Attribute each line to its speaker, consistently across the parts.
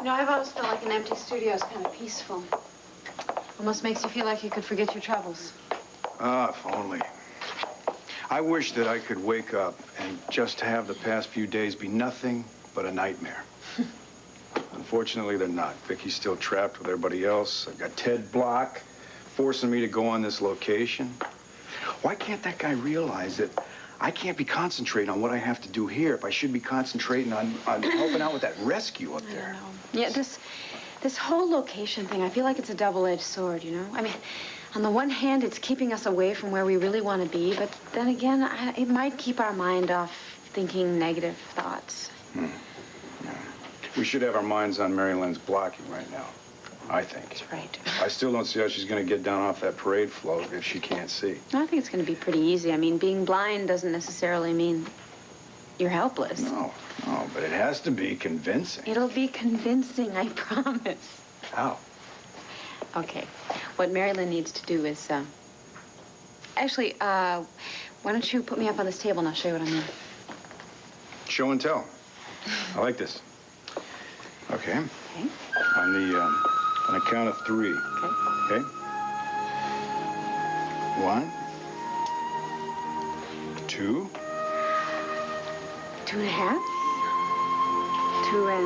Speaker 1: You know, I've always felt like an empty studio is kind of peaceful. Almost makes you feel like you could forget your troubles.
Speaker 2: Ah, if only. I wish that I could wake up and just have the past few days be nothing but a nightmare. Unfortunately, they're not. Viki's still trapped with everybody else. I've got Ted Block forcing me to go on this location. Why can't that guy realize that I can't be concentrating on what I have to do here if I should be concentrating on helping out with that rescue up there?
Speaker 1: I don't know. Yeah, this whole location thing, I feel like it's a double-edged sword, you know? I mean, on the one hand, it's keeping us away from where we really want to be, but then again, it might keep our mind off thinking negative thoughts.
Speaker 2: Yeah. We should have our minds on Mari Lynn's blocking right now, I think.
Speaker 1: That's right.
Speaker 2: I still don't see how she's going to get down off that parade float if she can't see.
Speaker 1: I think it's going to be pretty easy. I mean, being blind doesn't necessarily mean you're helpless.
Speaker 2: No, but it has to be convincing.
Speaker 1: It'll be convincing, I promise.
Speaker 2: How?
Speaker 1: Okay. What Mari Lynn needs to do is, actually, why don't you put me up on this table and I'll show you what I mean.
Speaker 2: Show and tell. I like this. Okay.
Speaker 1: Okay.
Speaker 2: On a count of 3.
Speaker 1: Okay.
Speaker 2: Okay? 1, 2.
Speaker 1: 2 1/2. 2 3/4.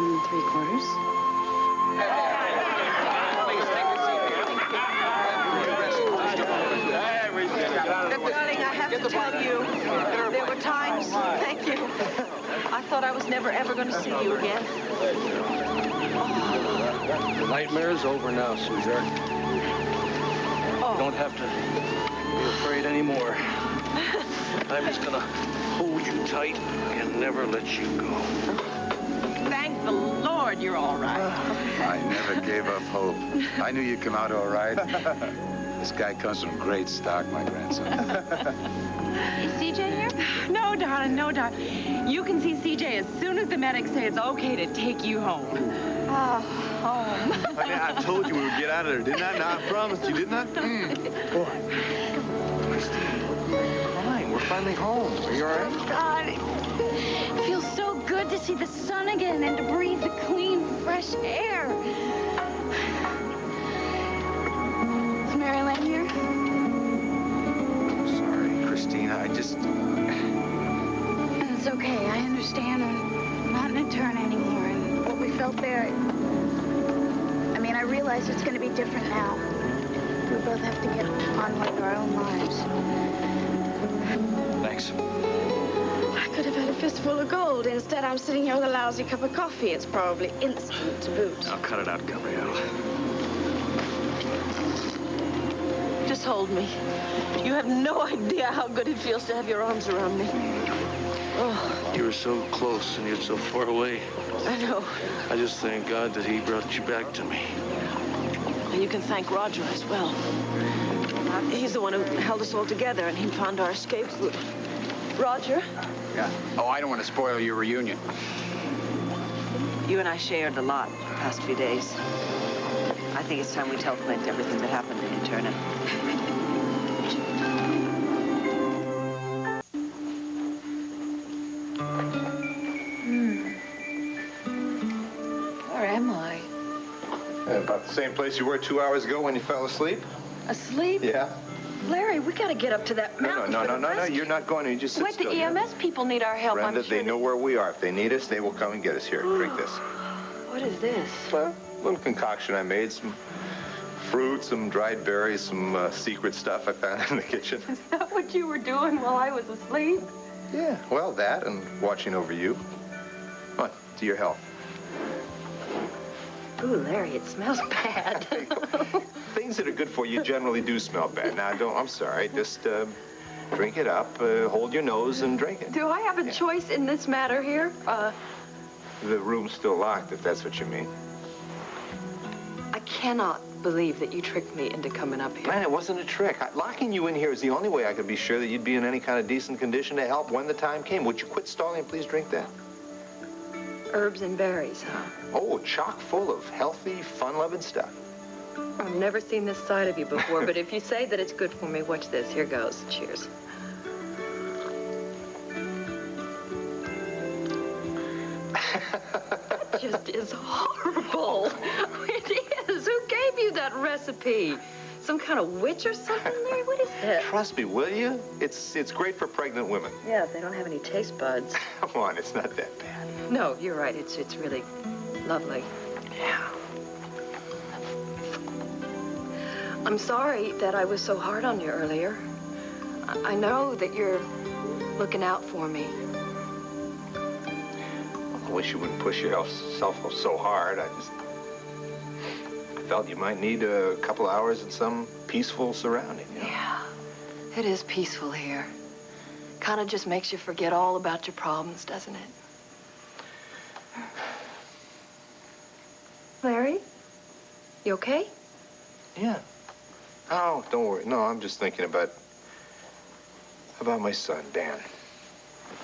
Speaker 3: Darling, I have to tell you, there were times, thank you, I thought I was never ever going to see you again.
Speaker 4: The nightmare is over now, sweetheart. You don't have to be afraid anymore. I'm just gonna hold you tight and never let you go.
Speaker 3: Thank the Lord you're all right.
Speaker 5: I never gave up hope. I knew you'd come out all right. This guy comes from great stock, my grandson.
Speaker 1: Is CJ here?
Speaker 3: No, darling, no, darling. You can see CJ as soon as the medics say it's okay to take you home. Oh, home.
Speaker 5: I told you we would get out of there, didn't I? Now, I promised you, didn't I? Boy. Christine, you're crying. We're finally home. Are you all right?
Speaker 1: Oh, God, it feels so good to see the sun again and to breathe the clean, fresh air. Is Mari Lynn here?
Speaker 5: I'm sorry, Christine. I just...
Speaker 1: It's okay. I understand. I'm not an intern anymore. And what we felt there, I mean, I realize it's going to be different now. We both have to get on with our own lives.
Speaker 4: Thanks.
Speaker 1: I could have had a fistful of gold. Instead, I'm sitting here with a lousy cup of coffee. It's probably instant to boot.
Speaker 4: I'll cut it out, Gabrielle.
Speaker 3: Just hold me. You have no idea how good it feels to have your arms around me. Oh,
Speaker 4: You were so close and yet so far away.
Speaker 3: I know.
Speaker 4: I just thank God that he brought you back to me.
Speaker 3: And you can thank Roger as well. He's the one who held us all together, and he found our escape route. Roger?
Speaker 5: Yeah. Oh, I don't want to spoil your reunion.
Speaker 3: You and I shared a lot the past few days. I think it's time we tell Clint everything that happened in Llantano.
Speaker 1: Where am I?
Speaker 5: About the same place you were 2 hours ago when you fell asleep?
Speaker 1: Asleep?
Speaker 5: Yeah.
Speaker 1: Larry, we gotta get up to that mountain.
Speaker 5: No. You're not going to. You just sit
Speaker 1: Wait,
Speaker 5: still.
Speaker 1: the EMS people need our help.
Speaker 5: Brenda,
Speaker 1: I'm sure
Speaker 5: they know where we are. If they need us, they will come and get us here. Drink this.
Speaker 1: What is this?
Speaker 5: Well, a little concoction I made. Some fruit, some dried berries, some secret stuff I found in the kitchen.
Speaker 1: Is that what you were doing while I was asleep?
Speaker 5: Yeah, well, that and watching over you. Come on, to your health.
Speaker 1: Ooh, Larry, it smells bad.
Speaker 5: Things that are good for you generally do smell bad. Now, I'm sorry. Just drink it up, hold your nose, and drink it.
Speaker 1: Do I have a choice in this matter here?
Speaker 5: The room's still locked, if that's what you mean.
Speaker 3: I cannot believe that you tricked me into coming up here.
Speaker 5: Man, it wasn't a trick. Locking you in here is the only way I could be sure that you'd be in any kind of decent condition to help when the time came. Would you quit stalling and please drink that?
Speaker 3: Herbs and berries, huh?
Speaker 5: Oh, chock full of healthy, fun-loving stuff.
Speaker 3: I've never seen this side of you before, but if you say that it's good for me, watch this. Here goes. Cheers. Just
Speaker 6: is horrible. It is. Who gave you that recipe? Some kind of witch or something, Larry? What is this?
Speaker 5: Trust me, will you? It's great for pregnant women.
Speaker 6: Yeah, if they don't have any taste buds.
Speaker 5: Come on, it's not that bad.
Speaker 6: No, you're right. It's really lovely.
Speaker 5: Yeah.
Speaker 6: I'm sorry that I was so hard on you earlier. I know that you're looking out for me.
Speaker 5: I wish you wouldn't push yourself so hard. I felt you might need a couple hours in some peaceful surrounding. You know?
Speaker 6: Yeah, it is peaceful here. Kind of just makes you forget all about your problems, doesn't it? Larry, you okay?
Speaker 5: Yeah. Oh, don't worry. No, I'm just thinking about my son, Dan.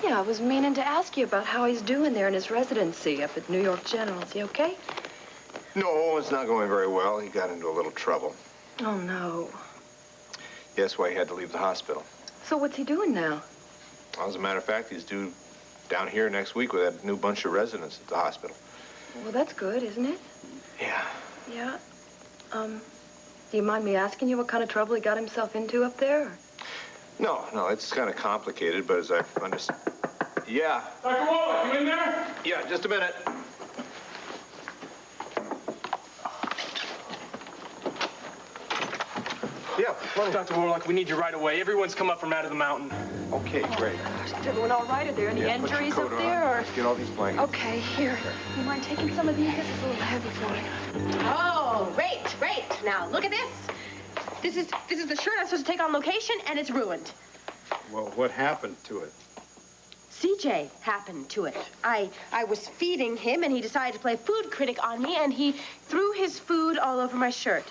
Speaker 6: Yeah, I was meaning to ask you about how he's doing there in his residency up at New York General. Is he okay?
Speaker 5: No, it's not going very well. He got into a little trouble.
Speaker 6: Oh, no.
Speaker 5: That's why he had to leave the hospital.
Speaker 6: So what's he doing now?
Speaker 5: Well, as a matter of fact, he's due down here next week with that new bunch of residents at the hospital.
Speaker 6: Well, that's good, isn't it?
Speaker 5: Yeah.
Speaker 6: Yeah. Do you mind me asking you what kind of trouble he got himself into up there?
Speaker 5: No, it's kind of complicated, but as I understand... Yeah.
Speaker 7: Dr. Wallach, you in there?
Speaker 5: Yeah, just a minute. Yeah,
Speaker 7: Dr. Warlock, we need you right away. Everyone's come up from out of the mountain.
Speaker 5: Okay, great.
Speaker 6: Is everyone all right? Are there any
Speaker 5: Yeah, put your
Speaker 6: injuries
Speaker 5: coat
Speaker 6: up
Speaker 5: on.
Speaker 6: there? Or...
Speaker 5: Let's get all these blankets.
Speaker 6: Okay, here. You mind taking some of these? This is a little heavy for you.
Speaker 8: Oh, great. Now, look at this. This is the shirt I'm supposed to take on location, and it's ruined.
Speaker 2: Well, what happened to it?
Speaker 8: CJ happened to it. I was feeding him, and he decided to play food critic on me, and he threw his food all over my shirt.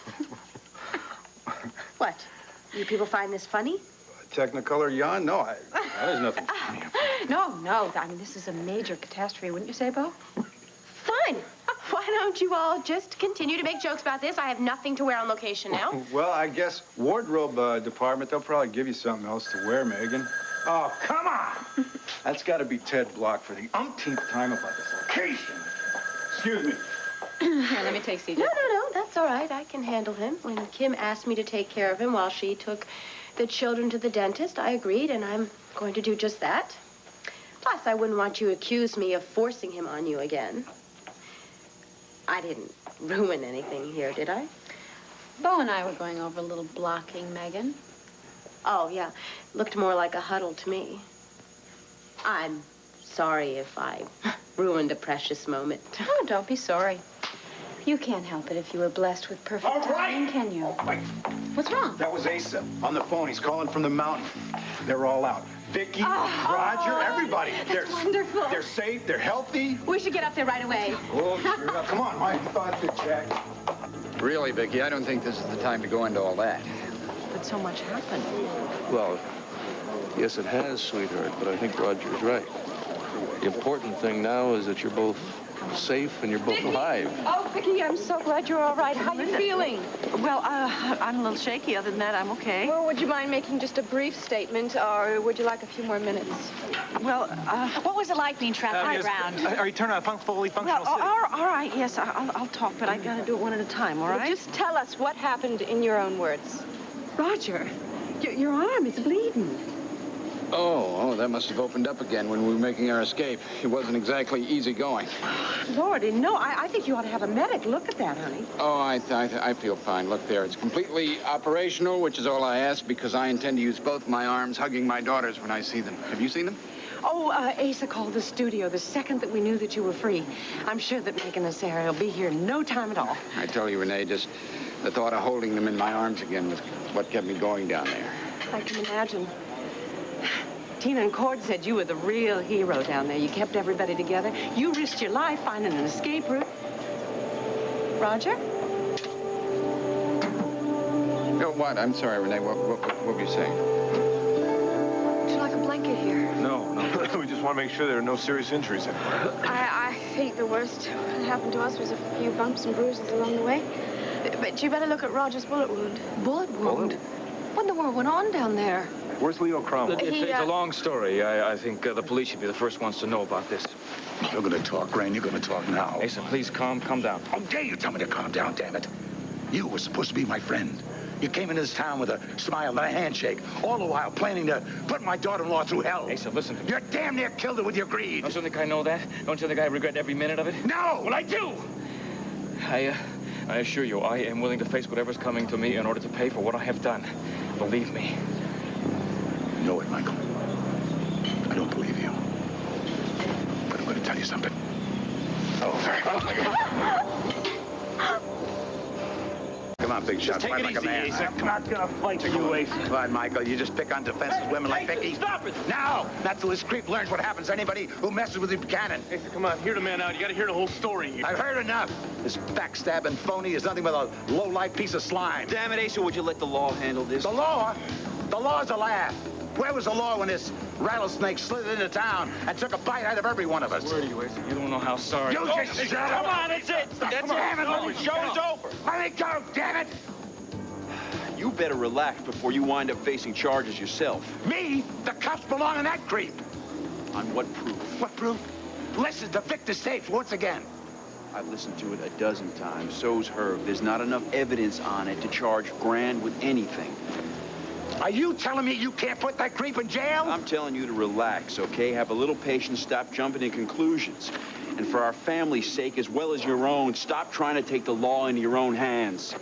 Speaker 8: What? You people find this funny?
Speaker 2: Technicolor yawn? No, that is nothing funny.
Speaker 8: No. I mean, this is a major catastrophe, wouldn't you say, Bo? Fine. Why don't you all just continue to make jokes about this? I have nothing to wear on location now.
Speaker 2: Well, I guess wardrobe department, they'll probably give you something else to wear, Megan. Oh, come on! That's got to be Ted Block for the umpteenth time about this location. Excuse me.
Speaker 8: Here, let me take CJ. No, that's all right. I can handle him. When Kim asked me to take care of him while she took the children to the dentist, I agreed, and I'm going to do just that. Plus, I wouldn't want you to accuse me of forcing him on you again. I didn't ruin anything here, did I?
Speaker 1: Bo and I were going over a little blocking, Megan.
Speaker 8: Oh, yeah. Looked more like a huddle to me. I'm sorry if I ruined a precious moment.
Speaker 1: Oh, don't be sorry. You can't help it if you were blessed with perfect timing, can you?
Speaker 2: Wait.
Speaker 1: What's wrong?
Speaker 2: That was Asa on the phone. He's calling from the mountain. They're all out. Viki, Roger, everybody.
Speaker 8: That's wonderful.
Speaker 2: They're safe. They're healthy.
Speaker 8: We should get up there right away.
Speaker 2: Oh, sure. Come on, my thoughts are Jack.
Speaker 9: Really, Viki, I don't think this is the time to go into all that.
Speaker 3: But so much happened.
Speaker 4: Well, yes, it has, sweetheart, but I think Roger's right. The important thing now is that you're both safe and you're both alive.
Speaker 6: Oh, Viki, I'm so glad you're all right. How you feeling?
Speaker 3: Well, I'm a little shaky. Other than that, I'm okay.
Speaker 6: Well, would you mind making just a brief statement, or would you like a few more minutes?
Speaker 3: Well,
Speaker 10: What was it like being trapped underground?
Speaker 7: Are you turning a fully functional
Speaker 3: well,
Speaker 7: city?
Speaker 3: all right, yes, I'll talk, but I gotta do it one at a time, all
Speaker 6: Well,
Speaker 3: right?
Speaker 6: just tell us what happened in your own words.
Speaker 3: Roger, your arm is bleeding.
Speaker 9: Oh, that must have opened up again when we were making our escape. It wasn't exactly easy going.
Speaker 3: Lordy, no, I think you ought to have a medic look at that, honey.
Speaker 9: Oh, I feel fine. Look there. It's completely operational, which is all I ask, because I intend to use both my arms hugging my daughters when I see them. Have you seen them?
Speaker 3: Oh, Asa called the studio the second that we knew that you were free. I'm sure that Megan and Sarah will be here in no time at all.
Speaker 9: I tell you, Renee, just the thought of holding them in my arms again was what kept me going down there.
Speaker 3: I can imagine. Tina and Cord said you were the real hero down there. You kept everybody together. You risked your life finding an escape route. Roger?
Speaker 9: Oh, what? I'm sorry, Renee. What were you saying?
Speaker 6: Would you like a blanket here?
Speaker 5: No. We just want to make sure there are no serious injuries anywhere.
Speaker 1: I think the worst that happened to us was a few bumps and bruises along the way. But you better look at Roger's bullet wound.
Speaker 6: Bullet wound? What in the world went on down there?
Speaker 5: Where's Leo Cromwell?
Speaker 7: It's a long story. I think the police should be the first ones to know about this.
Speaker 11: You're gonna talk, Gran. You're gonna talk now.
Speaker 9: Asa, please calm down.
Speaker 11: How dare you tell me to calm down, damn it? You were supposed to be my friend. You came into this town with a smile and a handshake, all the while planning to put my daughter-in-law through hell.
Speaker 9: Asa, listen to me.
Speaker 11: You're damn near killed her with your greed.
Speaker 9: Don't you think I know that? Don't you think I regret every minute of it?
Speaker 11: No!
Speaker 9: Well, I do! I assure you, I am willing to face whatever's coming to me in order to pay for what I have done. Believe me.
Speaker 11: You know it, Michael. I don't believe you. But I'm going to tell you something. Oh, very well. Come on, big shot.
Speaker 7: Take
Speaker 11: Fight
Speaker 7: it
Speaker 11: like
Speaker 7: easy,
Speaker 11: a man.
Speaker 7: Asa. I'm not gonna fight you, Asa.
Speaker 11: Come on, Michael. You just pick on defenseless women like Viki.
Speaker 7: Stop it!
Speaker 11: Now! Not till this creep learns what happens to anybody who messes with the Buchanan.
Speaker 7: Asa, come on. Hear the man out. You gotta hear the whole story here.
Speaker 11: I've heard enough. This backstabbing phony is nothing but a low-life piece of slime.
Speaker 12: Damn it, Asa, would you let the law handle this?
Speaker 11: The law? The law's a laugh. Where was the law when this rattlesnake slithered into town and took a bite out of every one of us?
Speaker 9: Where are you, Asa? You don't know how sorry...
Speaker 11: You just shut up!
Speaker 7: Come on, that's it! That's it!
Speaker 11: Damn it, let me
Speaker 7: The show's over!
Speaker 11: Let me go, damn it!
Speaker 12: You better relax before you wind up facing charges yourself.
Speaker 11: Me? The cuffs belong on that creep.
Speaker 12: On what proof?
Speaker 11: What proof? Listen to Victor's tapes once again.
Speaker 12: I've listened to it a dozen times. So's Herb. There's not enough evidence on it to charge Grand with anything.
Speaker 11: Are you telling me you can't put that creep in jail?
Speaker 12: I'm telling you to relax, okay? Have a little patience. Stop jumping to conclusions. And for our family's sake, as well as your own, stop trying to take the law into your own hands.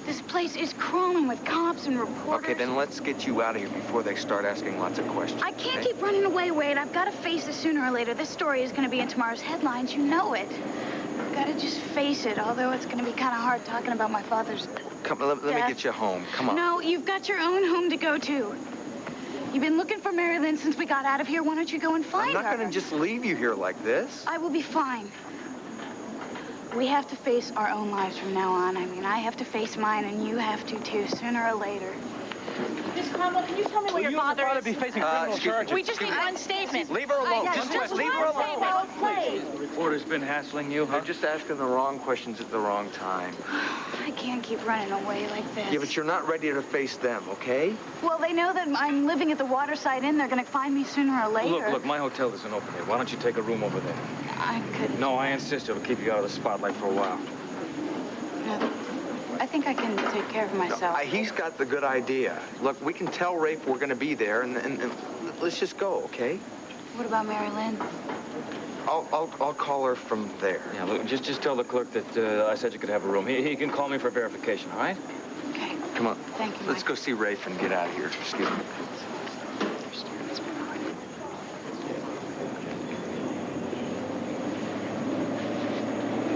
Speaker 1: This place is crawling with cops and reporters.
Speaker 13: Okay, then let's get you out of here before they start asking lots of questions.
Speaker 1: I can't keep running away, Wade. I've got to face it sooner or later. This story is going to be in tomorrow's headlines. You know it. I've got to just face it, although it's going to be kind of hard talking about my father's
Speaker 13: Come, let me
Speaker 1: death.
Speaker 13: get you home. Come on.
Speaker 1: No, you've got your own home to go to. You've been looking for Mari Lynn since we got out of here. Why don't you go and find her?
Speaker 13: I'm not going to just leave you here like this.
Speaker 1: I will be fine. We have to face our own lives from now on. I mean, I have to face mine, and you have to, too, sooner or later.
Speaker 10: Miss Cromwell, can you tell me where your father is?
Speaker 7: be facing criminal charges.
Speaker 10: We just need one statement.
Speaker 13: Leave her alone.
Speaker 10: Just
Speaker 13: leave her
Speaker 10: one
Speaker 13: alone.
Speaker 10: statement. Please.
Speaker 9: The reporter's been hassling you, huh?
Speaker 13: They're just asking the wrong questions at the wrong time.
Speaker 1: I can't keep running away like this.
Speaker 13: Yeah, but you're not ready to face them, okay?
Speaker 1: Well, they know that I'm living at the Waterside Inn. They're going to find me sooner or later.
Speaker 9: Look, my hotel isn't open here. Why don't you take a room over there?
Speaker 1: I could...
Speaker 9: No, I insist. It'll keep you out of the spotlight for a while.
Speaker 1: No, I think I can take care of myself.
Speaker 13: He's got the good idea. Look, we can tell Rafe we're going to be there, and let's just go, okay?
Speaker 1: What about Mari Lynn?
Speaker 13: I'll call her from there.
Speaker 9: Yeah, look, just tell the clerk that I said you could have a room. He can call me for verification, all right?
Speaker 1: Okay.
Speaker 13: Come on.
Speaker 1: Thank you,
Speaker 13: Let's
Speaker 1: Mike.
Speaker 13: go see Rafe and get out of here. Excuse me.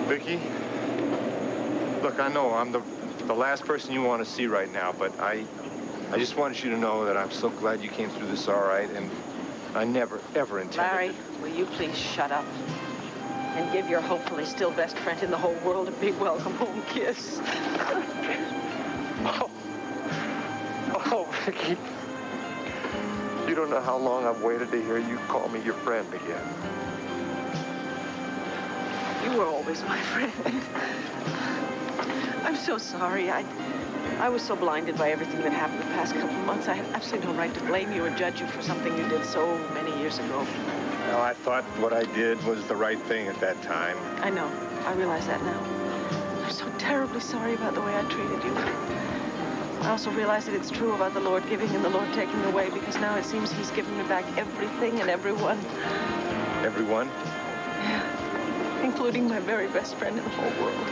Speaker 7: Viki, look, I know I'm the last person you want to see right now, but I just wanted you to know that I'm so glad you came through this all right, and I never, ever intended
Speaker 3: Larry, will you please shut up and give your hopefully still best friend in the whole world a big welcome home kiss?
Speaker 13: Oh, Viki. You don't know how long I've waited to hear you call me your friend again.
Speaker 3: You were always my friend. I'm so sorry. I was so blinded by everything that happened the past couple of months. I had absolutely no right to blame you or judge you for something you did so many years ago.
Speaker 7: Well, I thought what I did was the right thing at that time.
Speaker 3: I know. I realize that now. I'm so terribly sorry about the way I treated you. I also realize that it's true about the Lord giving and the Lord taking away, because now it seems he's given me back everything and everyone.
Speaker 7: Everyone?
Speaker 3: Yeah. Including my very best friend in the whole world.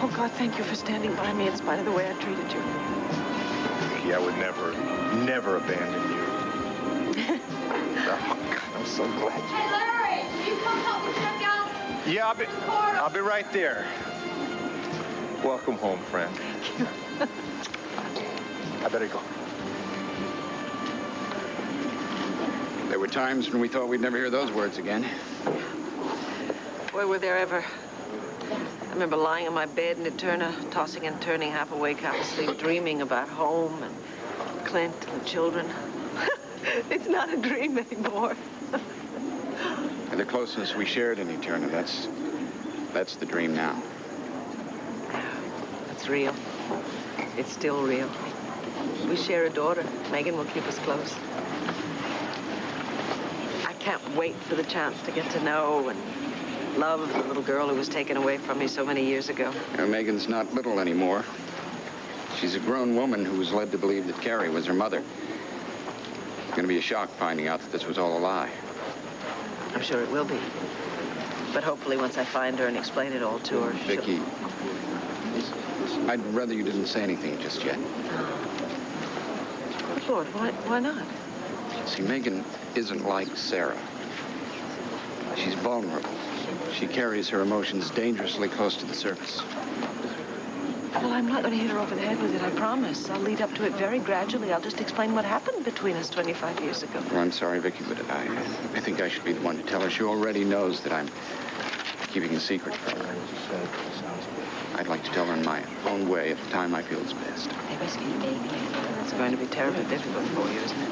Speaker 3: Oh, God, thank you for standing by me in spite of the way I treated you.
Speaker 7: Viki, I would never abandon you.
Speaker 13: Oh, God, I'm so glad you...
Speaker 1: Hey, Larry, can you come help me check out?
Speaker 7: Yeah, I'll be right there. Welcome home, friend.
Speaker 3: Thank you.
Speaker 7: I better go.
Speaker 9: There were times when we thought we'd never hear those words again.
Speaker 3: Boy, were there ever. I remember lying in my bed in Eterna, tossing and turning, half awake, half asleep, dreaming about home and Clint and the children. It's not a dream anymore.
Speaker 9: And the closeness we shared in Eterna, that's the dream now.
Speaker 3: It's real. It's still real. We share a daughter. Megan will keep us close. I can't wait for the chance to get to know and love the little girl who was taken away from me so many years ago.
Speaker 9: Megan's not little anymore. She's a grown woman who was led to believe that Carrie was her mother. It's going to be a shock finding out that this was all a lie.
Speaker 3: I'm sure it will be. But hopefully once I find her and explain it all to her,
Speaker 9: Viki, I'd rather you didn't say anything just yet.
Speaker 3: Good Lord, why not?
Speaker 9: See, Megan isn't like Sarah. She's vulnerable. She carries her emotions dangerously close to the surface.
Speaker 3: Well, I'm not going to hit her over the head with it, I promise. I'll lead up to it very gradually. I'll just explain what happened between us 25 years ago.
Speaker 9: Well, I'm sorry, Viki, but I think I should be the one to tell her. She already knows that I'm keeping a secret from her. I'd like to tell her in my own way at the time I feel is best.
Speaker 3: It's going to be terribly difficult for you, isn't it?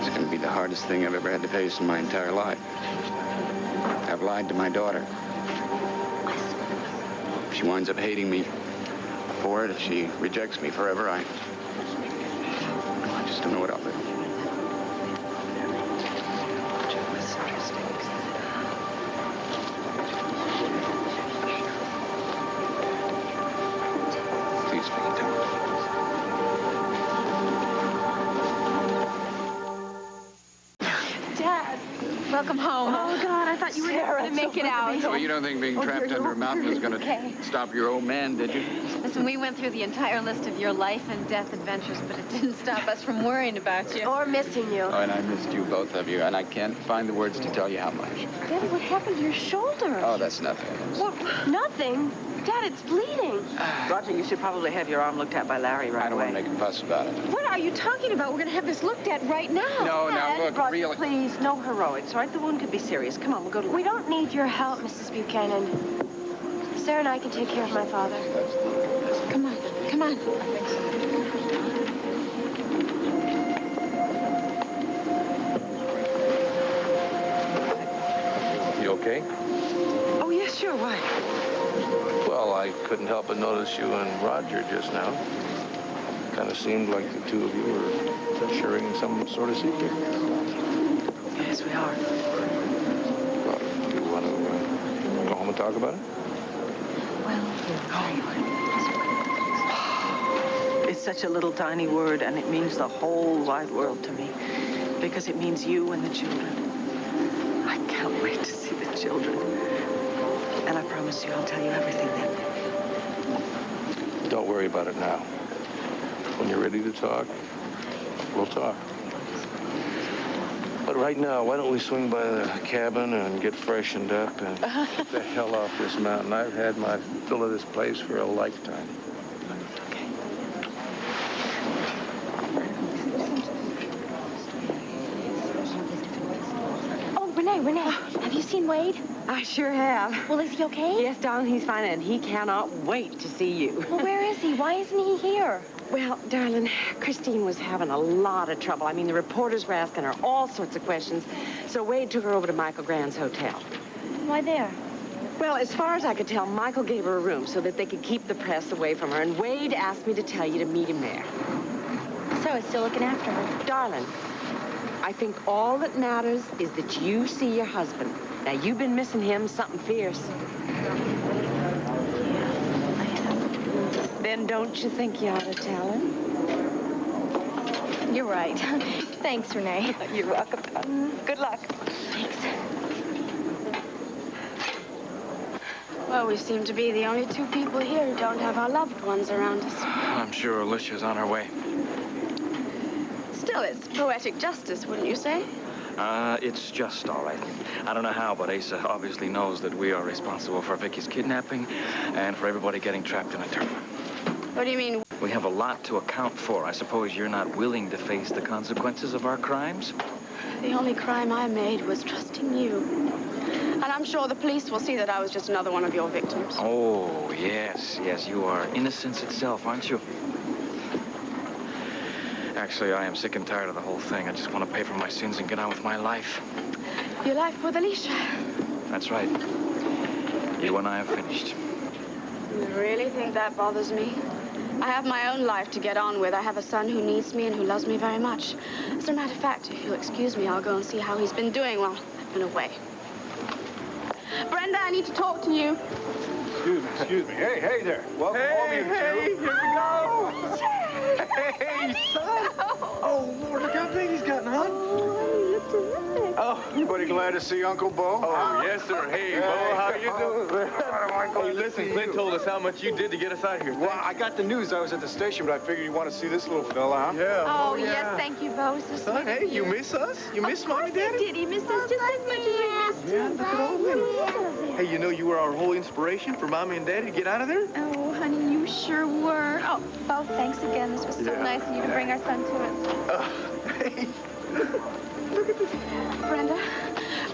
Speaker 9: It's going to be the hardest thing I've ever had to face in my entire life. I've lied to my daughter. If she winds up hating me for it, if she rejects me forever, I just don't know what I'll do. Please, Viki, don't.
Speaker 1: Dad, welcome home. Oh, God, I thought you were never going to make it out.
Speaker 9: Well, you don't think being trapped under a mountain is going to stop your old man, did you?
Speaker 1: Listen, we went through the entire list of your life and death adventures, but it didn't stop us from worrying about you.
Speaker 8: Or missing you.
Speaker 9: Oh, and I missed you, both of you, and I can't find the words to tell you how much.
Speaker 1: Daddy, what happened to your shoulder?
Speaker 9: Oh, that's nothing.
Speaker 8: What? Nothing. Dad, it's bleeding.
Speaker 3: Roger, you should probably have your arm looked at by Larry right
Speaker 9: I don't
Speaker 3: away.
Speaker 9: want to make a fuss about it.
Speaker 1: What are you talking about? We're going to have this looked at right now.
Speaker 9: No, now, look,
Speaker 3: Roger,
Speaker 9: really.
Speaker 3: please, no heroics, all right? The wound could be serious. Come on, we'll go to...
Speaker 8: We don't need your help, Mrs. Buchanan. Sarah and I can take care of my father.
Speaker 1: Come on, come on.
Speaker 13: You okay?
Speaker 3: Oh, yes, sure, why?
Speaker 13: Well, I couldn't help but notice you and Roger just now. Kind of seemed like the two of you were sharing some sort of secret.
Speaker 3: Yes, we are.
Speaker 13: Well, do you want to go home and talk about it?
Speaker 3: It's such a little tiny word, and it means the whole wide world to me. Because it means you and the children. I can't wait to see the children. And I promise you I'll tell you everything then.
Speaker 13: Don't worry about it now. When you're ready to talk, we'll talk. But right now, why don't we swing by the cabin and get freshened up and get the hell off this mountain? I've had my fill of this place for a lifetime.
Speaker 3: Okay.
Speaker 8: Oh, Renee, have you seen Wade?
Speaker 14: I sure have.
Speaker 8: Well, is he okay?
Speaker 14: Yes, darling, he's fine, and he cannot wait to see you.
Speaker 8: Well, where is he? Why isn't he here?
Speaker 14: Well, darling, Christine was having a lot of trouble. I mean, the reporters were asking her all sorts of questions, so Wade took her over to Michael Grand's hotel.
Speaker 8: Why there?
Speaker 14: Well, as far as I could tell, Michael gave her a room so that they could keep the press away from her, and Wade asked me to tell you to meet him there.
Speaker 8: So he's still looking after her.
Speaker 14: Darling, I think all that matters is that you see your husband. Now, you've been missing him something fierce. Then don't you think you ought to tell him?
Speaker 8: You're right. Thanks, Renee.
Speaker 14: You're welcome, darling. Good luck.
Speaker 8: Thanks.
Speaker 1: Well, we seem to be the only two people here who don't have our loved ones around us.
Speaker 5: I'm sure Alicia's on her way.
Speaker 1: Still, it's poetic justice, wouldn't you say?
Speaker 5: It's just all right. I don't know how, but Asa obviously knows that we are responsible for Vicky's kidnapping and for everybody getting trapped in a turban.
Speaker 1: What do you mean?
Speaker 5: We have a lot to account for. I suppose you're not willing to face the consequences of our crimes?
Speaker 1: The only crime I made was trusting you. And I'm sure the police will see that I was just another one of your victims.
Speaker 5: Oh, yes, you are innocence itself, aren't you? Actually, I am sick and tired of the whole thing. I just want to pay for my sins and get on with my life.
Speaker 1: Your life with Alicia.
Speaker 5: That's right. You and I have finished.
Speaker 1: You really think that bothers me? I have my own life to get on with. I have a son who needs me and who loves me very much. As a matter of fact, if you'll excuse me, I'll go and see how he's been doing while I've been away. Brenda, I need to talk to you.
Speaker 7: Excuse me. Hey there. Welcome home, you two.
Speaker 5: Here we go. Hey, son. Oh, Lord, look how big he's gotten, huh?
Speaker 2: Oh, anybody glad to see Uncle Bo?
Speaker 5: Oh, yes, sir. Hey, Bo, how you doing? Hey, listen, Clint told us how much you did to get us out of here.
Speaker 2: Well, I got the news. I was at the station, but I figured you want to see this little fella, huh?
Speaker 5: Yeah.
Speaker 1: Oh, yes, thank you, Bo. So
Speaker 5: Son, hey, you miss us? You miss Mommy, Daddy?
Speaker 1: Did he miss us just as much as we missed
Speaker 5: Yeah,
Speaker 1: him?
Speaker 5: look at all this. Hey, you know you were our whole inspiration for Mommy and Daddy to get out of there?
Speaker 1: Oh, honey, you sure were. Oh, Bo, thanks again. This was so nice of you to bring our son to us.
Speaker 5: Hey.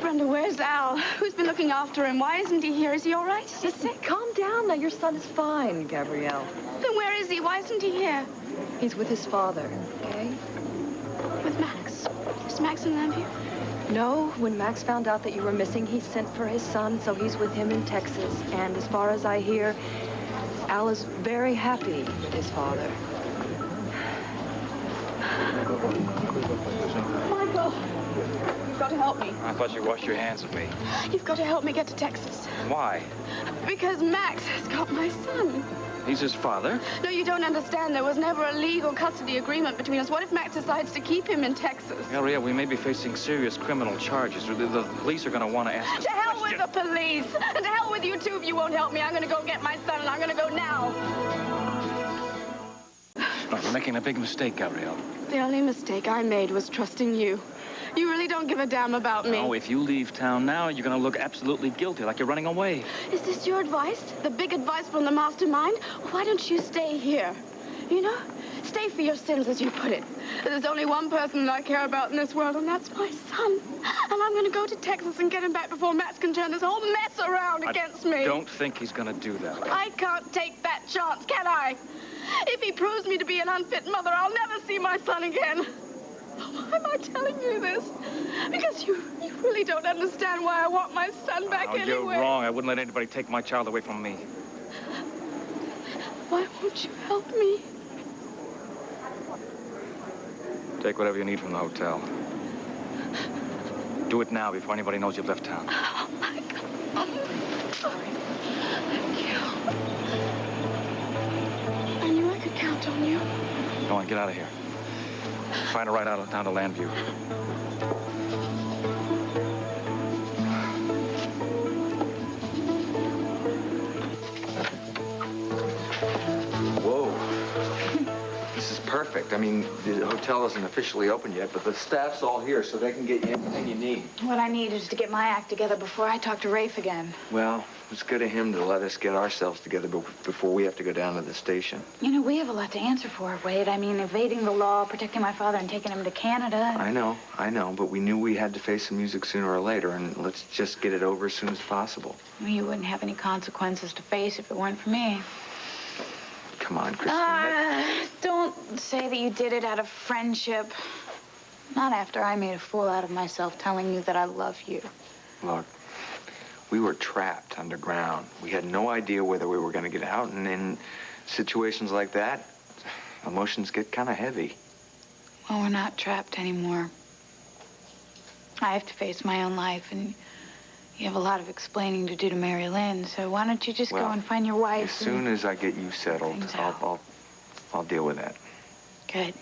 Speaker 1: Brenda, where's Al? Who's been looking after him? Why isn't he here? Is he all right? Is he sick?
Speaker 6: Calm down now. Your son is fine, Gabrielle.
Speaker 1: Then where is he? Why isn't he here?
Speaker 6: He's with his father, okay?
Speaker 1: With Max. Is Max in Lambview?
Speaker 6: No, when Max found out that you were missing, he sent for his son, so he's with him in Texas. And as far as I hear, Al is very happy with his father.
Speaker 1: Michael, you've got to help me.
Speaker 15: I thought you washed your hands of me.
Speaker 1: You've got to help me get to Texas.
Speaker 15: Why?
Speaker 1: Because Max has got my son.
Speaker 15: He's his father?
Speaker 1: No, you don't understand. There was never a legal custody agreement between us. What if Max decides to keep him in Texas?
Speaker 15: Gabrielle, we may be facing serious criminal charges. The police are going to want to ask us
Speaker 1: To hell with the police! And to hell with you, too, if you won't help me. I'm going to go get my son, and I'm going to go now.
Speaker 15: No, you're making a big mistake, Gabrielle.
Speaker 1: The only mistake I made was trusting you. You really don't give a damn about me.
Speaker 15: No, if you leave town now, you're going to look absolutely guilty, like you're running away.
Speaker 1: Is this your advice? The big advice from the mastermind? Why don't you stay here? You know? Stay for your sins, as you put it. There's only one person that I care about in this world, and that's my son. And I'm going to go to Texas and get him back before Max can turn this whole mess around against me.
Speaker 15: I don't think he's going to do that.
Speaker 1: I can't take that chance, can I? If he proves me to be an unfit mother, I'll never see my son again. Why am I telling you this? Because you really don't understand why I want my son back anyway.
Speaker 15: You're wrong. I wouldn't let anybody take my child away from me.
Speaker 1: Why won't you help me?
Speaker 15: Take whatever you need from the hotel. Do it now before anybody knows you've left town.
Speaker 1: Oh, my God. I'm sorry. Thank you. I knew I could count on you.
Speaker 15: Go on, get out of here. Find a ride out down to Llanview.
Speaker 13: Whoa. This is perfect. I mean, the hotel isn't officially open yet, but the staff's all here, so they can get you anything you need.
Speaker 10: What I need is to get my act together before I talk to Rafe again.
Speaker 13: Well, it's good of him to let us get ourselves together before we have to go down to the station.
Speaker 10: You know, we have a lot to answer for, Wade. I mean, evading the law, protecting my father, and taking him to Canada.
Speaker 13: I know, but we knew we had to face the music sooner or later, and let's just get it over as soon as possible.
Speaker 10: You wouldn't have any consequences to face if it weren't for me.
Speaker 13: Come on, Christine.
Speaker 10: Don't say that you did it out of friendship. Not after I made a fool out of myself telling you that I love you.
Speaker 13: Look, we were trapped underground. We had no idea whether we were going to get out, and in situations like that, emotions get kind of heavy.
Speaker 10: Well, we're not trapped anymore. I have to face my own life, and you have a lot of explaining to do to Mari Lynn, so why don't you just go and find your wife?
Speaker 13: As soon as I get you settled, I'll deal with that.
Speaker 10: Good.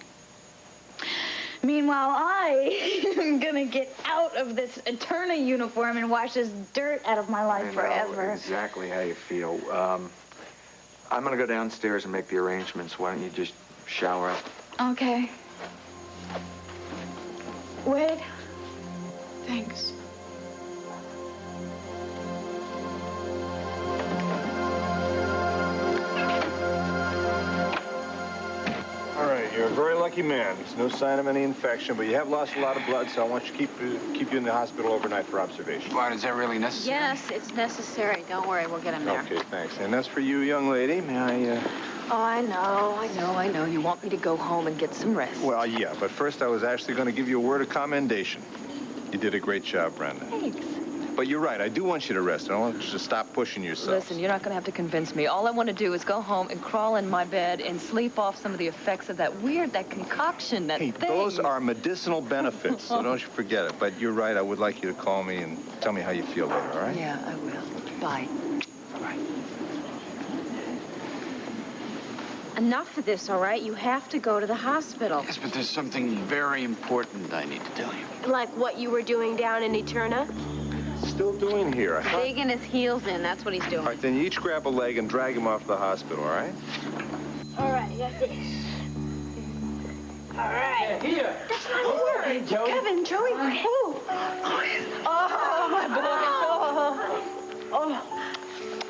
Speaker 10: Meanwhile, I am gonna get out of this Eterna uniform and wash this dirt out of my life forever.
Speaker 13: I know exactly how you feel. I'm gonna go downstairs and make the arrangements. Why don't you just shower up?
Speaker 10: Okay. Wade, thanks.
Speaker 7: All right, you're a very lucky man. There's no sign of any infection, but you have lost a lot of blood, so I want you to keep you in the hospital overnight for observation.
Speaker 9: Why, is that really necessary?
Speaker 8: Yes, it's necessary. Don't worry, we'll get him there.
Speaker 7: Okay, thanks. And that's for you, young lady. May I,
Speaker 6: Oh, I know. You want me to go home and get some rest.
Speaker 7: Well, yeah, but first I was actually going to give you a word of commendation. You did a great job, Brenda.
Speaker 6: Thanks.
Speaker 7: But you're right. I do want you to rest. I don't want you to stop pushing yourself.
Speaker 6: Listen, you're not going to have to convince me. All I want to do is go home and crawl in my bed and sleep off some of the effects of that concoction, that
Speaker 7: Hey,
Speaker 6: thing.
Speaker 7: those are medicinal benefits, so don't you forget it. But you're right. I would like you to call me and tell me how you feel later, all right?
Speaker 6: Yeah, I will. Bye.
Speaker 7: Bye.
Speaker 8: Enough of this, all right? You have to go to the hospital.
Speaker 9: Yes, but there's something very important I need to tell you.
Speaker 8: Like what you were doing down in Eterna?
Speaker 7: Still doing here.
Speaker 1: Digging his heels in, that's what he's doing.
Speaker 7: All right, then you each grab a leg and drag him off to the hospital, all right?
Speaker 16: All right, I got this. All right. Yeah, here.
Speaker 8: That's not a word.
Speaker 16: Hey, Joey.
Speaker 8: Kevin, Joey. Oh, my boy.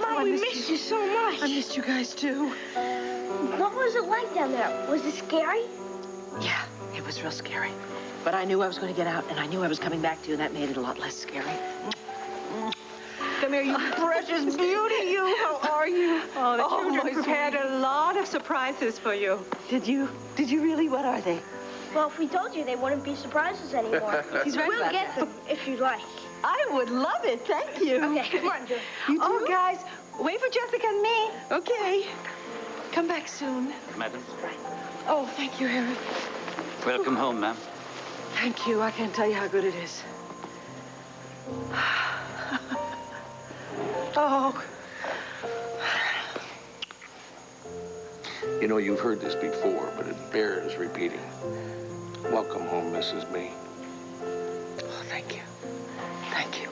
Speaker 8: Mom, we missed you so much.
Speaker 3: I missed you guys, too.
Speaker 16: What was it like down there? Was it scary?
Speaker 3: Yeah, it was real scary. But I knew I was going to get out, and I knew I was coming back to you, and that made it a lot less scary.
Speaker 8: Come here, you precious beauty, you. How are you?
Speaker 6: Oh, the children
Speaker 8: prepared a lot of surprises for you.
Speaker 3: Did you really? What are they?
Speaker 16: Well, if we told you, they wouldn't be surprises anymore.
Speaker 3: He's right
Speaker 16: We'll
Speaker 3: about
Speaker 16: get them if you'd like.
Speaker 3: I would love it. Thank you.
Speaker 16: Okay, come on, Joey.
Speaker 3: You too? Guys, wait for Jessica and me. Okay. Come back soon.
Speaker 15: Madam.
Speaker 3: Oh, thank you, Harry.
Speaker 15: Welcome home, ma'am.
Speaker 3: Thank you. I can't tell you how good it is. Oh.
Speaker 13: You know, you've heard this before, but it bears repeating. Welcome home, Mrs. B.
Speaker 3: Oh, thank you. Thank you.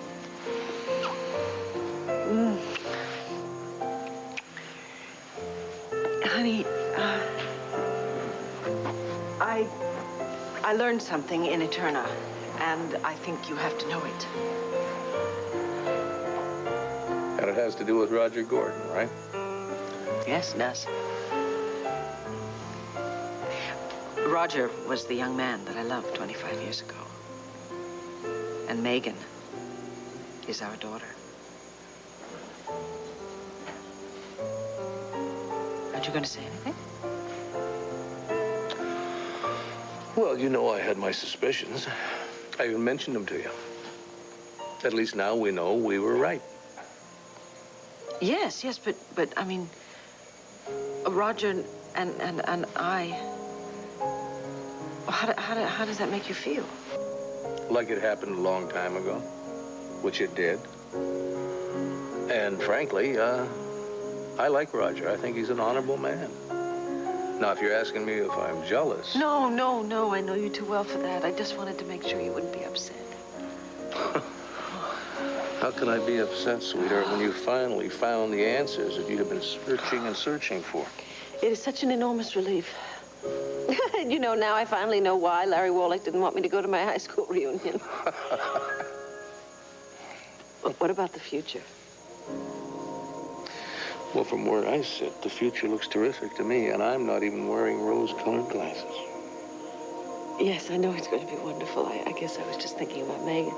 Speaker 3: Honey, I learned something in Eterna, and I think you have to know it.
Speaker 13: And it has to do with Roger Gordon, right?
Speaker 3: Yes, it does. Roger was the young man that I loved 25 years ago. And Megan is our daughter. Aren't you going to say anything?
Speaker 13: Well, you know I had my suspicions. I even mentioned them to you. At least now we know we were right.
Speaker 3: Yes, but I mean, Roger and I. How does that make you feel?
Speaker 13: Like it happened a long time ago, which it did. And frankly, I like Roger. I think he's an honorable man. Now, if you're asking me if I'm jealous...
Speaker 3: No. I know you too well for that. I just wanted to make sure you wouldn't be upset.
Speaker 13: How can I be upset, sweetheart, when you finally found the answers that you have been searching and searching for?
Speaker 3: It is such an enormous relief. You know, now I finally know why Larry Warlick didn't want me to go to my high school reunion. What about the future?
Speaker 13: Well, from where I sit, the future looks terrific to me, and I'm not even wearing rose-colored glasses.
Speaker 3: Yes, I know it's going to be wonderful. I guess I was just thinking about Megan.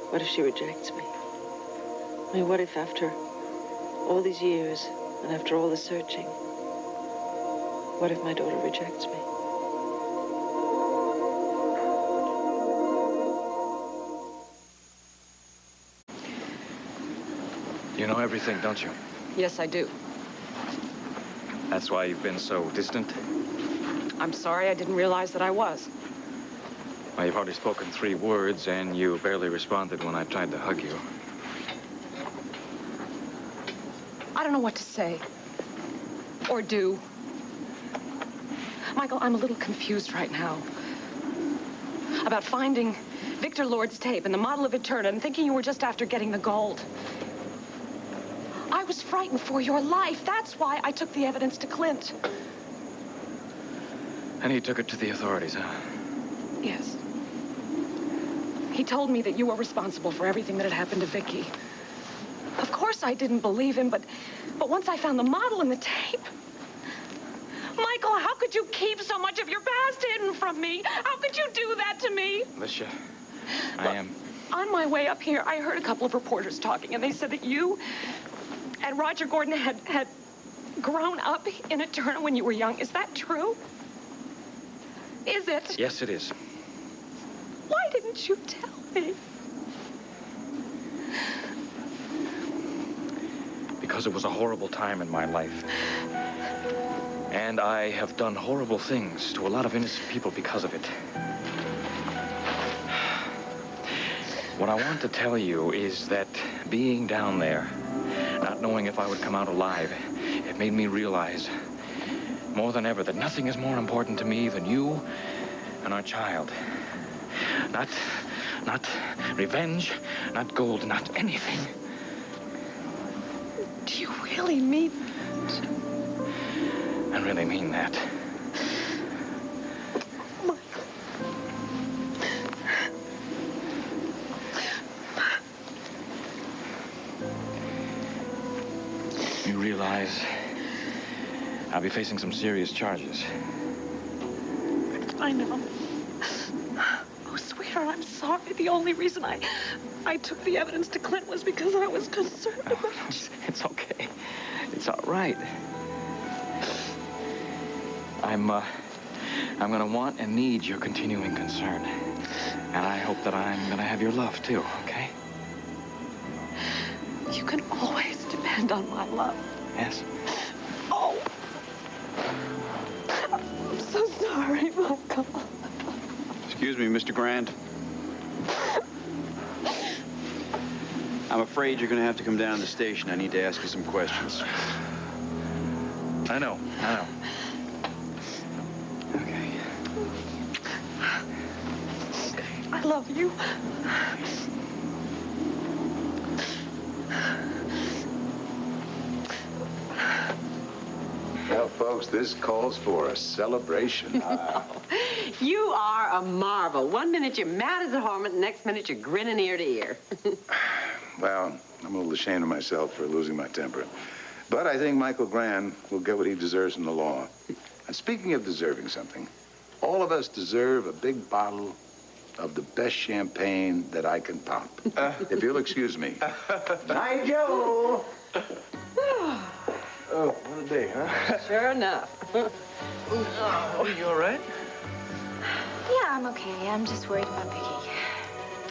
Speaker 3: What if she rejects me? I mean, what if after all these years and after all the searching, what if my daughter rejects me?
Speaker 15: You know everything, don't you?
Speaker 6: Yes, I do.
Speaker 15: That's why you've been so distant?
Speaker 6: I'm sorry I didn't realize that I was.
Speaker 15: Well, you've hardly spoken 3 words, and you barely responded when I tried to hug you.
Speaker 6: I don't know what to say. Or do. Michael, I'm a little confused right now. About finding Victor Lord's tape and the model of Eterna and thinking you were just after getting the gold. I was frightened for your life. That's why I took the evidence to Clint.
Speaker 15: And he took it to the authorities, huh?
Speaker 6: Yes. He told me that you were responsible for everything that had happened to Viki. Of course I didn't believe him, but once I found the model and the tape... Michael, how could you keep so much of your past hidden from me? How could you do that to me?
Speaker 15: Alicia, I am...
Speaker 6: On my way up here, I heard a couple of reporters talking, and they said that you and Roger Gordon had grown up in Eterna when you were young. Is that true? Is it?
Speaker 15: Yes, it is.
Speaker 6: Why didn't you tell me?
Speaker 15: because it was a horrible time in my life. And I have done horrible things to a lot of innocent people because of it. What I want to tell you is that being down there, not knowing if I would come out alive, it made me realize more than ever that nothing is more important to me than you and our child. Not revenge, not gold, not anything.
Speaker 6: Do you really mean that?
Speaker 15: I really mean that. You realize I'll be facing some serious charges.
Speaker 6: I know. Oh, sweetheart, I'm sorry. The only reason I took the evidence to Clint was because I was concerned about it.
Speaker 15: It's okay. It's all right. I'm gonna want and need your continuing concern. And I hope that I'm gonna have your love, too, okay?
Speaker 6: You can always depend on my love.
Speaker 15: Yes?
Speaker 6: Oh. I'm so sorry, Michael.
Speaker 12: Excuse me, Mr. Grant. I'm afraid you're going to have to come down to the station. I need to ask you some questions.
Speaker 15: I know.
Speaker 6: Okay. I love you.
Speaker 11: Well, folks, this calls for a celebration.
Speaker 14: You are a marvel. One minute you're mad as a hornet, the next minute you're grinning ear to ear.
Speaker 11: Well, I'm a little ashamed of myself for losing my temper. But I think Michael Grant will get what he deserves from the law. And speaking of deserving something, all of us deserve a big bottle of the best champagne that I can pop. If you'll excuse me.
Speaker 7: Nigel! Oh, what a day, huh?
Speaker 14: Sure enough.
Speaker 7: Oh, you all right?
Speaker 1: Yeah, I'm okay. I'm just worried about Viki.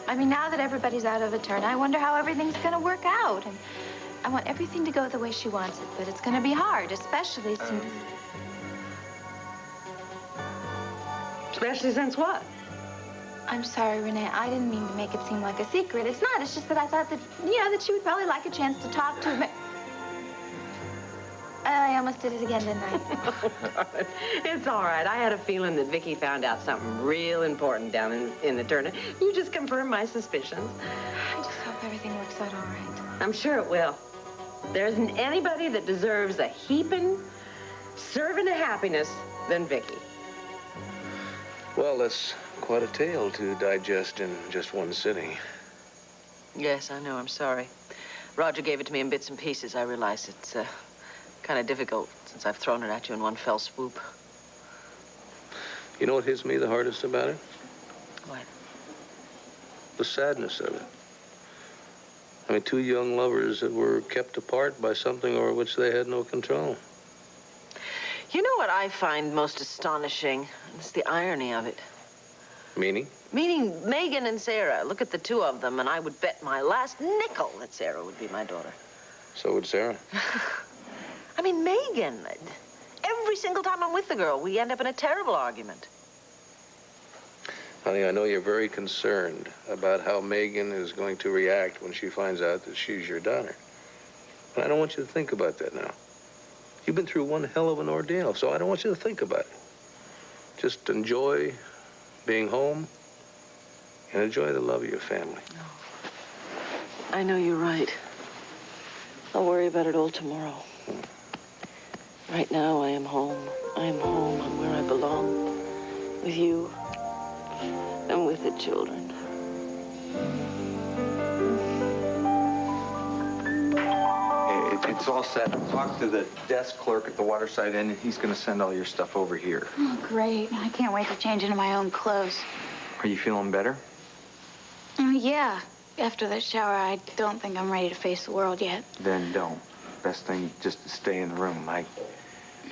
Speaker 1: I mean, now that everybody's out of a turn, I wonder how everything's gonna work out. And I want everything to go the way she wants it, but it's gonna be hard, especially since...
Speaker 14: Especially since what?
Speaker 1: I'm sorry, Renee. I didn't mean to make it seem like a secret. It's not. It's just that I thought that, that she would probably like a chance to talk to me. I almost did it again, didn't I?
Speaker 14: It's all right. I had a feeling that Viki found out something real important down in the Turner. You just confirmed my suspicions.
Speaker 1: I just hope everything works out all right.
Speaker 14: I'm sure it will. There isn't anybody that deserves a heaping, serving of happiness than Viki.
Speaker 13: Well, that's quite a tale to digest in just one sitting.
Speaker 3: Yes, I know. I'm sorry. Roger gave it to me in bits and pieces. I realize it's kind of difficult since I've thrown it at you in one fell swoop.
Speaker 13: You know what hits me the hardest about it?
Speaker 3: What?
Speaker 13: The sadness of it. I mean, two young lovers that were kept apart by something over which they had no control.
Speaker 3: You know what I find most astonishing? It's the irony of it.
Speaker 13: Meaning?
Speaker 3: Meaning Megan and Sarah. Look at the two of them, and I would bet my last nickel that Sarah would be my daughter.
Speaker 13: So would Sarah.
Speaker 3: I mean, Megan. Every single time I'm with the girl, we end up in a terrible argument.
Speaker 13: Honey, I know you're very concerned about how Megan is going to react when she finds out that she's your daughter. But I don't want you to think about that now. You've been through one hell of an ordeal, so I don't want you to think about it. Just enjoy being home and enjoy the love of your family.
Speaker 3: I know you're right. I'll worry about it all tomorrow. Right now, I am home. I am home. I'm where I belong. With you. And with the children.
Speaker 5: It's all set. Talk to the desk clerk at the Waterside Inn, and he's going to send all your stuff over here.
Speaker 10: Oh, great. I can't wait to change into my own clothes.
Speaker 5: Are you feeling better?
Speaker 10: Oh, yeah. After that shower, I don't think I'm ready to face the world yet.
Speaker 5: Then don't. Best thing, just to stay in the room. I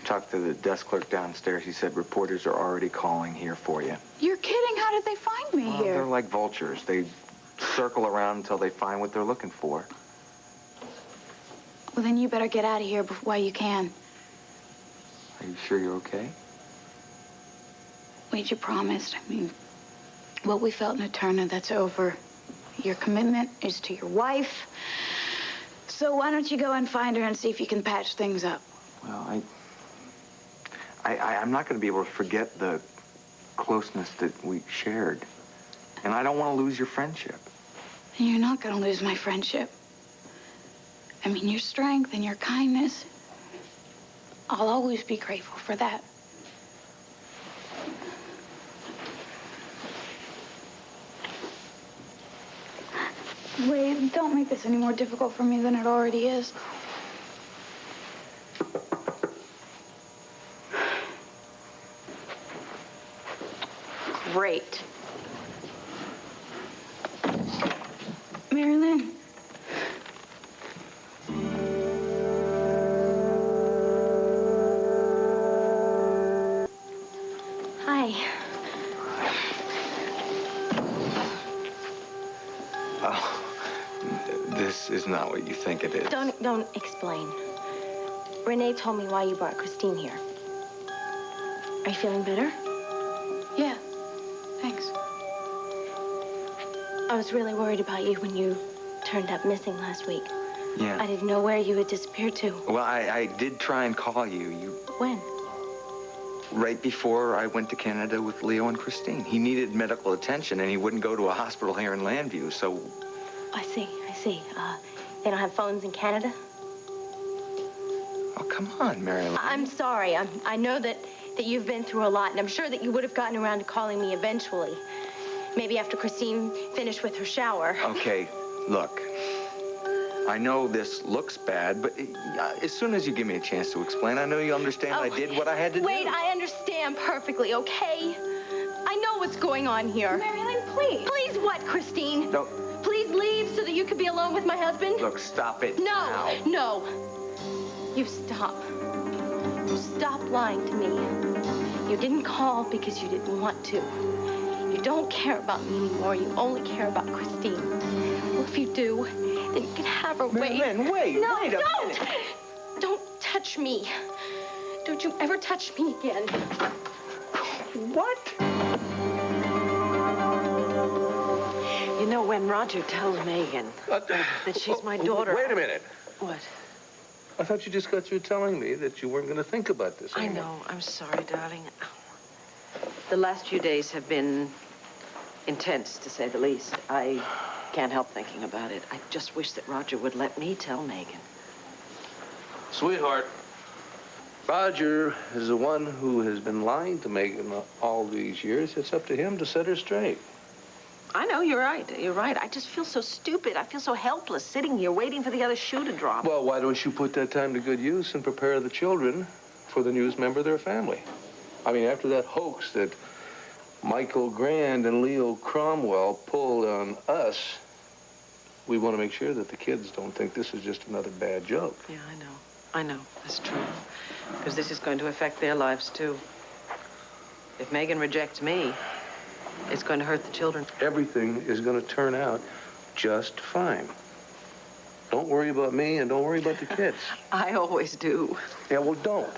Speaker 5: talked to the desk clerk downstairs. He said reporters are already calling here for you.
Speaker 10: You're kidding? How did they find me
Speaker 5: Well,
Speaker 10: here?
Speaker 5: they're like vultures. They circle around until they find what they're looking for.
Speaker 10: Well, then you better get out of here while you can.
Speaker 15: Are you sure you're okay?
Speaker 10: Wade, you promised. I mean, what we felt in Llantano, that's over. Your commitment is to your wife. So why don't you go and find her and see if you can patch things up?
Speaker 15: Well, I'm not going to be able to forget the closeness that we shared. And I don't want to lose your friendship.
Speaker 10: And you're not going to lose my friendship. I mean, your strength and your kindness. I'll always be grateful for that. Wade, don't make this any more difficult for me than it already is.
Speaker 8: Great.
Speaker 10: Mari Lynn.
Speaker 8: Hi.
Speaker 15: Oh, this is not what you think it is.
Speaker 8: Don't explain. Renee told me why you brought Christine here. Are you feeling better?
Speaker 10: Yeah, thanks.
Speaker 8: I was really worried about you when you turned up missing last week.
Speaker 15: Yeah.
Speaker 8: I didn't know where you had disappeared to.
Speaker 15: Well, I did try and call you.
Speaker 8: When?
Speaker 15: Right before I went to Canada with Leo and Christine. He needed medical attention, and he wouldn't go to a hospital here in Landview, so...
Speaker 8: I see. They don't have phones in Canada?
Speaker 15: Oh, come on, Mari Lynn.
Speaker 8: I'm sorry. I know that you've been through a lot, and I'm sure that you would have gotten around to calling me eventually. Maybe after Christine finished with her shower.
Speaker 15: Okay, look. I know this looks bad, but as soon as you give me a chance to explain, I know you understand I did what I had to do.
Speaker 8: Wait, I understand perfectly, okay? I know what's going on here.
Speaker 10: Mari Lynn, please.
Speaker 8: Please what, Christine?
Speaker 15: No.
Speaker 8: Please leave so that you could be alone with my husband?
Speaker 15: Look, stop it now.
Speaker 8: No. You stop. You stop lying to me. You didn't call because you didn't want to. You don't care about me anymore. You only care about Christine. Well, if you do, then you can have her.
Speaker 15: Mari Lynn, wait.
Speaker 8: No,
Speaker 15: wait a
Speaker 8: don't.
Speaker 15: minute.
Speaker 8: Don't touch me. Don't you ever touch me again.
Speaker 15: What?
Speaker 3: You know, when Roger tells Megan that she's my daughter...
Speaker 13: Wait a minute.
Speaker 3: What?
Speaker 13: I thought you just got through telling me that you weren't going to think about this
Speaker 3: I
Speaker 13: anymore.
Speaker 3: know. I'm sorry, darling. The last few days have been intense, to say the least. I can't help thinking about it. I just wish that Roger would let me tell Megan.
Speaker 13: Sweetheart, Roger is the one who has been lying to Megan all these years. It's up to him to set her straight.
Speaker 3: I know, you're right. You're right. I just feel so stupid. I feel so helpless sitting here waiting for the other shoe to drop.
Speaker 13: Well, why don't you put that time to good use and prepare the children for the newest member of their family? I mean, after that hoax that Michael Grand and Leo Cromwell pulled on us, we want to make sure that the kids don't think this is just another bad joke.
Speaker 3: Yeah, I know. That's true. Because this is going to affect their lives, too. If Megan rejects me, it's going to hurt the children.
Speaker 13: Everything is going to turn out just fine. Don't worry about me and don't worry about the kids.
Speaker 3: I always do.
Speaker 13: Yeah, well, don't.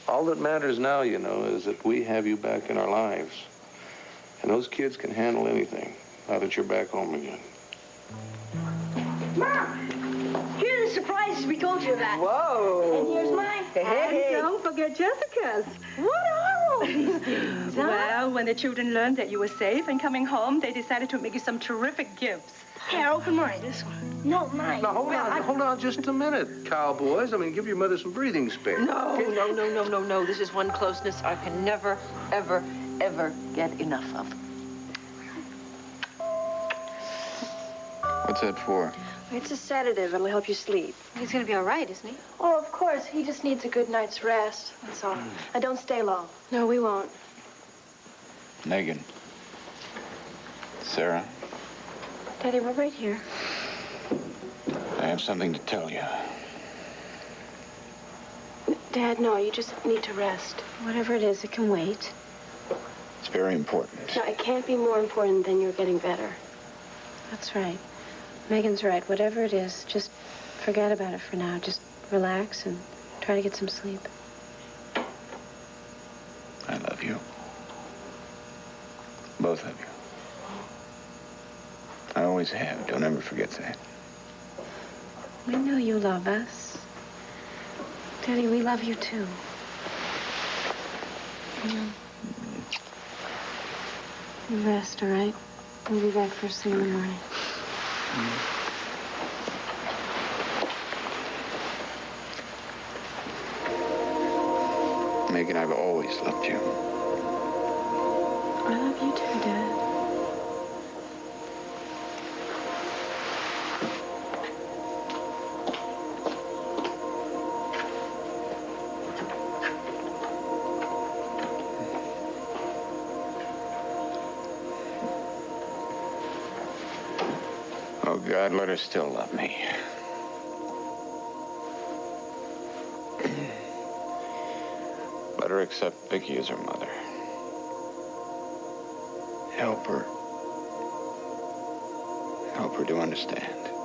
Speaker 13: All that matters now, you know, is that we have you back in our lives. And those kids can handle anything now that you're back home again.
Speaker 16: Mom, here are the surprises we go to that.
Speaker 14: Whoa.
Speaker 16: And here's mine.
Speaker 14: Hey. And don't forget Jessica's.
Speaker 16: What are all these things?
Speaker 17: Well, when the children learned that you were safe and coming home, they decided to make you some terrific gifts.
Speaker 16: Here, open mine. This one. No, mine.
Speaker 13: Now, hold on just a minute, cowboys. I mean, give your mother some breathing space.
Speaker 3: No. This is one closeness I can never, ever, ever get enough of.
Speaker 9: What's that for?
Speaker 8: It's a sedative. It'll help you sleep.
Speaker 1: He's gonna be all right, isn't he?
Speaker 8: Oh, of course. He just needs a good night's rest. That's all. And don't stay long. No, we won't.
Speaker 9: Megan. Sarah.
Speaker 8: Daddy, we're right here.
Speaker 9: I have something to tell you.
Speaker 8: Dad, no, you just need to rest.
Speaker 1: Whatever it is, it can wait.
Speaker 9: It's very important.
Speaker 8: No, it can't be more important than you're getting better.
Speaker 1: That's right. Megan's right. Whatever it is, just
Speaker 8: forget about it for now. Just relax and try to get some sleep.
Speaker 9: I love you. Both of you. I always have. Don't ever forget that.
Speaker 8: We know you love us.
Speaker 1: Daddy, we love you too. You rest, all right? We'll be back first thing in the morning.
Speaker 9: Megan, I've always loved you.
Speaker 1: I love you too, Dad.
Speaker 9: Oh, God, let her still love me. Let her accept Viki as her mother. Help her. Help her to understand.